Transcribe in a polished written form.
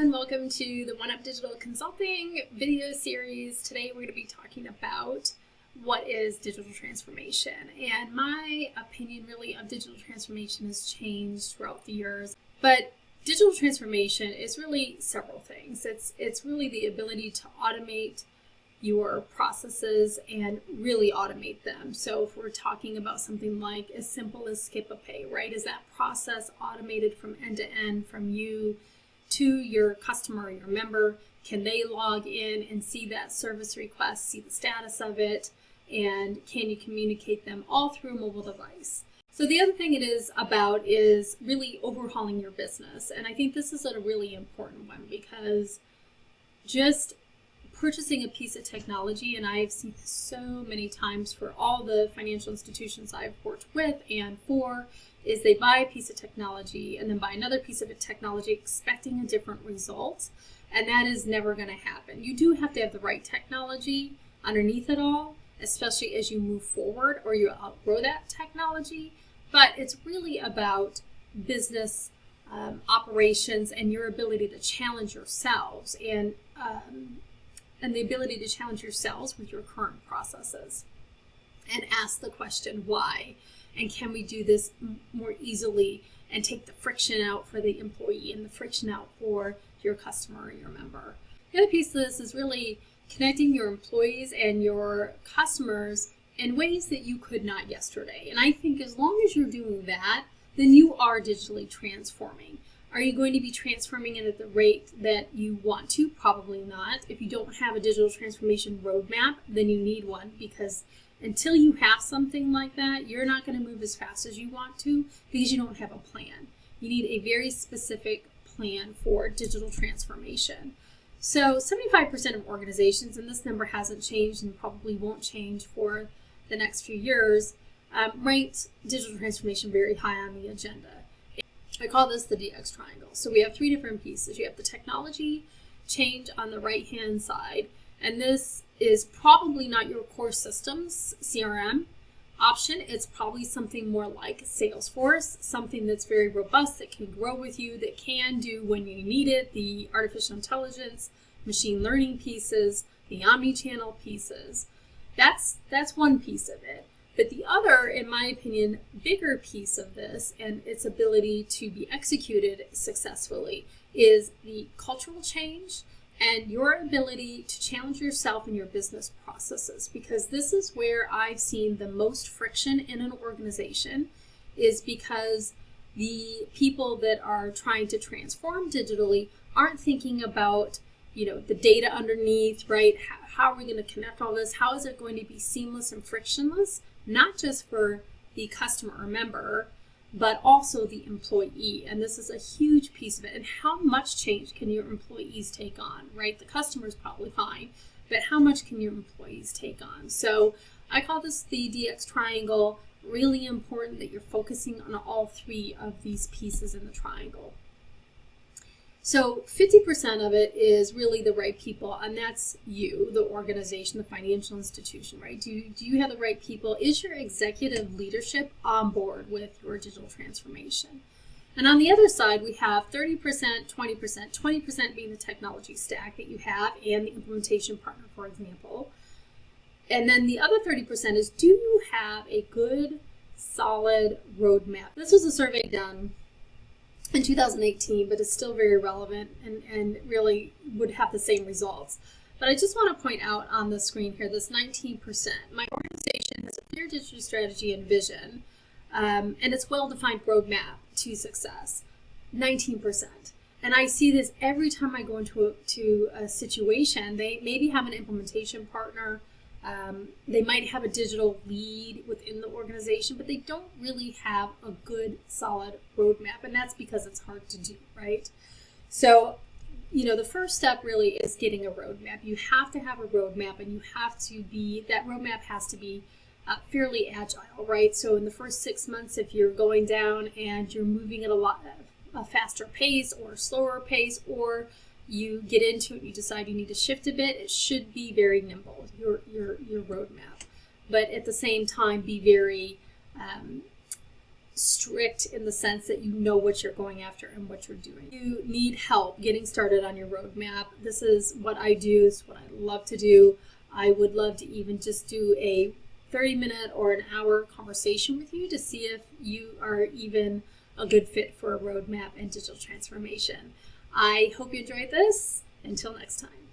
everyone, welcome to the One Up Digital Consulting video series. Today we're going to be talking about what is digital transformation, and my opinion really of digital transformation has changed throughout the years. But digital transformation is really several things. It's really the ability to automate your processes and really automate them. So if we're talking about something like as simple as skip a pay, right? Is that process automated from end to end, from you to your customer or your member? Can they log in and see that service request, see the status of it, and can you communicate them all through a mobile device? So the other thing it is about is really overhauling your business. And I think this is a really important one, because just purchasing a piece of technology, and I've seen this so many times for all the financial institutions I've worked with and for, is they buy a piece of technology and then buy another piece of technology expecting a different result. And that is never going to happen. You do have to have the right technology underneath it all, especially as you move forward or you outgrow that technology. But it's really about business operations and your ability to challenge yourselves and the ability to challenge yourselves with your current processes and ask the question, why? And can we do this more easily and take the friction out for the employee and the friction out for your customer or your member? The other piece of this is really connecting your employees and your customers in ways that you could not yesterday. And I think as long as you're doing that, then you are digitally transforming. Are you going to be transforming it at the rate that you want to? Probably not. If you don't have a digital transformation roadmap, then you need one, because until you have something like that, you're not going to move as fast as you want to because you don't have a plan. You need a very specific plan for digital transformation. So 75% of organizations, and this number hasn't changed and probably won't change for the next few years, ranked digital transformation very high on the agenda. I call this the DX triangle. So we have three different pieces. You have the technology change on the right-hand side, and this is probably not your core systems CRM option. It's probably something more like Salesforce, something that's very robust, that can grow with you, that can do when you need it, the artificial intelligence, machine learning pieces, the omni-channel pieces. That's one piece of it. But the other, in my opinion, bigger piece of this and its ability to be executed successfully is the cultural change and your ability to challenge yourself in your business processes. Because this is where I've seen the most friction in an organization, is because the people that are trying to transform digitally aren't thinking about, the data underneath, right? How are we going to connect all this? How is it going to be seamless and frictionless? Not just for the customer or member, but also the employee. And this is a huge piece of it. And how much change can your employees take on, right? The customer's probably fine, but how much can your employees take on? So I call this the DX triangle. Really important that you're focusing on all three of these pieces in the triangle. So 50% of it is really the right people, and that's you, the organization, the financial institution, right? Do you have the right people? Is your executive leadership on board with your digital transformation? And on the other side, we have 30%, 20%, 20% being the technology stack that you have and the implementation partner, for example. And then the other 30% is, do you have a good, solid roadmap? This was a survey done in 2018, but it's still very relevant and really would have the same results. But I just want to point out on the screen here, this 19%. My organization has a clear digital strategy and vision, and its well-defined roadmap to success, 19%. And I see this every time I go into a situation. They maybe have an implementation partner. They might have a digital lead within the organization, but they don't really have a good, solid roadmap. And that's because it's hard to do, right? So, the first step really is getting a roadmap. You have to have a roadmap, and that roadmap has to be fairly agile, right? So in the first 6 months, if you're going down and you're moving at a faster pace or a slower pace, or you get into it, you decide you need to shift a bit, it should be very nimble, your roadmap. But at the same time, be very strict in the sense that you know what you're going after and what you're doing. You need help getting started on your roadmap. This is what I do. This is what I love to do. I would love to even just do a 30-minute or an hour conversation with you to see if you are even a good fit for a roadmap and digital transformation. I hope you enjoyed this. Until next time.